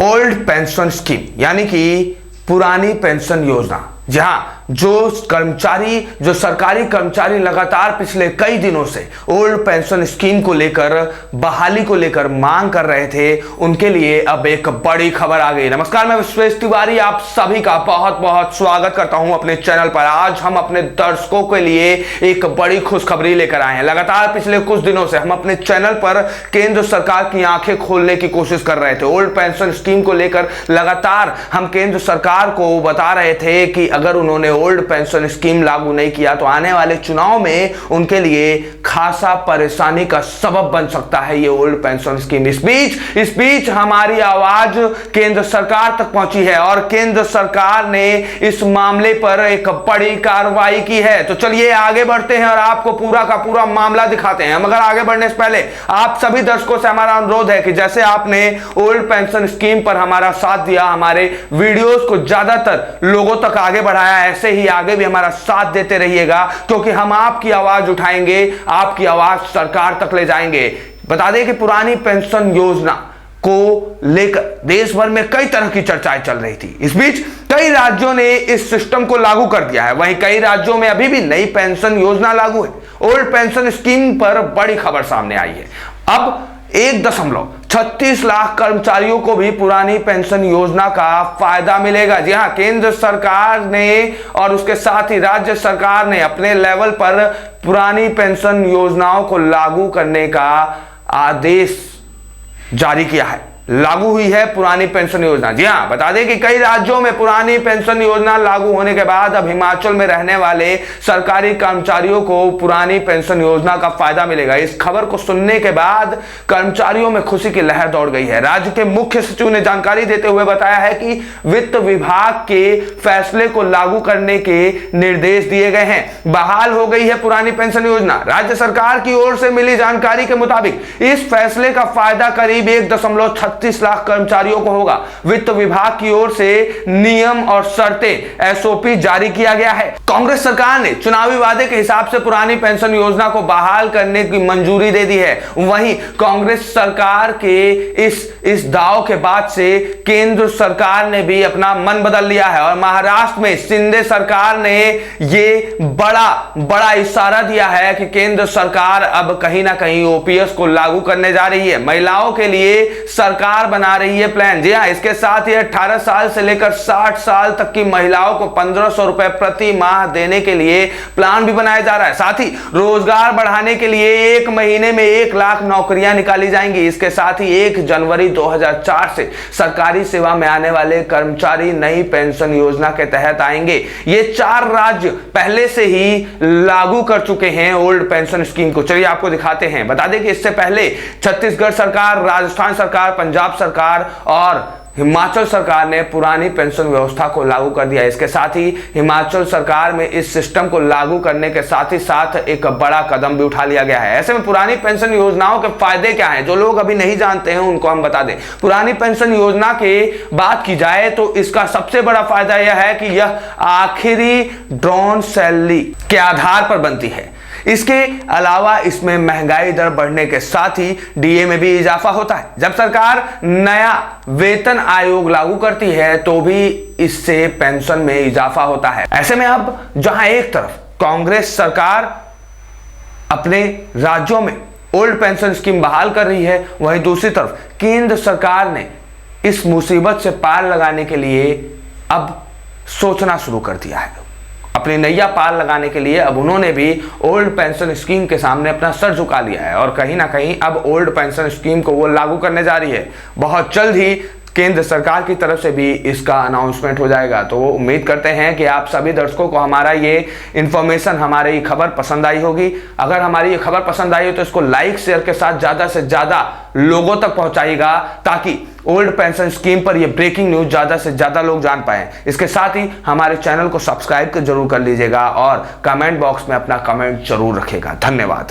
Old pension scheme यानी कि पुरानी पेंशन योजना, जहां जो सरकारी कर्मचारी लगातार पिछले कई दिनों से ओल्ड पेंशन स्कीम को लेकर, बहाली को लेकर मांग कर रहे थे, उनके लिए अब एक बड़ी खबर आ गई। नमस्कार, मैं विश्वेश तिवारी आप सभी का बहुत बहुत स्वागत करता हूं अपने चैनल पर। आज हम अपने दर्शकों के लिए एक बड़ी खुशखबरी लेकर आए हैं। लगातार पिछले कुछ दिनों से हम अपने चैनल पर केंद्र सरकार की आंखें खोलने की कोशिश कर रहे थे। ओल्ड पेंशन स्कीम को लेकर लगातार हम केंद्र सरकार को बता रहे थे कि अगर उन्होंने ओल्ड पेंशन स्कीम लागू नहीं किया तो आने वाले चुनाव में उनके लिए खासा परेशानी का सबब बन सकता है ये ओल्ड पेंशन स्कीम। इस बीच हमारी आवाज केंद्र सरकार तक पहुंची है और केंद्र सरकार ने इस मामले पर एक बड़ी कार्रवाई की है। तो चलिए आगे बढ़ते हैं और आपको पूरा का पूरा मामला दिखाते हैं। मगर आगे बढ़ने से पहले आप सभी दर्शकों से हमारा अनुरोध है कि जैसे आपने ओल्ड पेंशन स्कीम पर हमारा साथ दिया, हमारे वीडियोस को ज्यादातर लोगों तक आगे बढ़ाया, ऐसे ही आगे भी हमारा साथ देते रहिएगा, क्योंकि हम आपकी आवाज उठाएंगे, आपकी आवाज सरकार तक ले जाएंगे। बता दें कि पुरानी पेंशन योजना को लेकर देश भर में कई तरह की चर्चाएं चल रही थी। इस बीच कई राज्यों ने इस सिस्टम को लागू कर दिया है, वहीं कई राज्यों में अभी भी नई पेंशन योजना लागू है। ओल्ड पेंशन स्कीम पर बड़ी खबर सामने आई है। अब 1.36 लाख कर्मचारियों को भी पुरानी पेंशन योजना का फायदा मिलेगा। जी हां, केंद्र सरकार ने और उसके साथ ही राज्य सरकार ने अपने लेवल पर पुरानी पेंशन योजनाओं को लागू करने का आदेश जारी किया है। लागू हुई है पुरानी पेंशन योजना। जी हां, बता दें कि कई राज्यों में पुरानी पेंशन योजना लागू होने के बाद अब हिमाचल में रहने वाले सरकारी कर्मचारियों को पुरानी पेंशन योजना का फायदा मिलेगा। इस खबर को सुनने के बाद कर्मचारियों में खुशी की लहर दौड़ गई है। राज्य के मुख्य सचिव ने जानकारी देते हुए बताया है कि वित्त विभाग के फैसले को लागू करने के निर्देश दिए गए हैं। बहाल हो गई है पुरानी पेंशन योजना। राज्य सरकार की ओर से मिली जानकारी के मुताबिक इस फैसले का फायदा करीब 1.36 लाख कर्मचारियों को होगा। वित्त विभाग की ओर से नियम और शर्तें एसओपी जारी किया गया है। कांग्रेस सरकार ने चुनावी वादे के हिसाब से पुरानी पेंशन योजना को बहाल करने की मंजूरी दे दी है। वहीं कांग्रेस सरकार के इस दाव के बाद से केंद्र सरकार ने भी अपना मन बदल लिया है और महाराष्ट्र में शिंदे सरकार ने ये बड़ा इशारा दिया है कि केंद्र सरकार अब कहीं ना कहीं ओपीएस को लागू करने जा रही है। महिलाओं के लिए सरकार बना रही है प्लान। जी हां, इसके साथ ही 18 साल से लेकर 60 साल तक की महिलाओं को 1500 रुपए प्रति माह देने के लिए प्लान भी बनाया जा रहा है। साथ ही रोजगार बढ़ाने के लिए एक महीने में 1 लाख नौकरियां निकाली जाएंगी। इसके साथ ही 1 जनवरी 2004 से सरकारी सेवा में आने वाले कर्मचारी नई पेंशन योजना के तहत आएंगे। ये 4 राज्य पहले से ही लागू कर चुके हैं ओल्ड पेंशन स्कीम को। चलिए आपको दिखाते हैं। बता दें कि इससे पहले छत्तीसगढ़ सरकार, राजस्थान सरकार, पंजाब सरकार और हिमाचल सरकार ने पुरानी पेंशन व्यवस्था को लागू कर दिया। इसके साथ ही हिमाचल सरकार में इस सिस्टम को लागू करने के साथ ही साथ एक बड़ा कदम भी उठा लिया गया है। ऐसे में पुरानी पेंशन योजनाओं के फायदे क्या हैं, जो लोग अभी नहीं जानते हैं उनको हम बता दें। पुरानी पेंशन योजना की बात की जाए तो इसका सबसे बड़ा फायदा यह है कि यह आखिरी ड्रॉन सैलरी के आधार पर बनती है। इसके अलावा इसमें महंगाई दर बढ़ने के साथ ही डीए में भी इजाफा होता है। जब सरकार नया वेतन आयोग लागू करती है तो भी इससे पेंशन में इजाफा होता है। ऐसे में अब जहां एक तरफ कांग्रेस सरकार अपने राज्यों में ओल्ड पेंशन स्कीम बहाल कर रही है, वहीं दूसरी तरफ केंद्र सरकार ने इस मुसीबत से पार लगाने के लिए अब सोचना शुरू कर दिया है। अपनी नैया पार लगाने के लिए अब उन्होंने भी ओल्ड पेंशन स्कीम के सामने अपना सर झुका लिया है और कहीं ना कहीं अब ओल्ड पेंशन स्कीम को वो लागू करने जा रही है। बहुत जल्द ही केंद्र सरकार की तरफ से भी इसका अनाउंसमेंट हो जाएगा। तो उम्मीद करते हैं कि आप सभी दर्शकों को हमारा ये इन्फॉर्मेशन, हमारी खबर पसंद आई होगी। अगर हमारी ये खबर पसंद आई हो तो इसको लाइक शेयर के साथ ज़्यादा से ज़्यादा लोगों तक पहुंचाइएगा, ताकि ओल्ड पेंशन स्कीम पर ये ब्रेकिंग न्यूज़ ज़्यादा से ज़्यादा लोग जान पाएं। इसके साथ ही हमारे चैनल को सब्सक्राइब जरूर कर लीजिएगा और कमेंट बॉक्स में अपना कमेंट जरूर रखिएगा। धन्यवाद।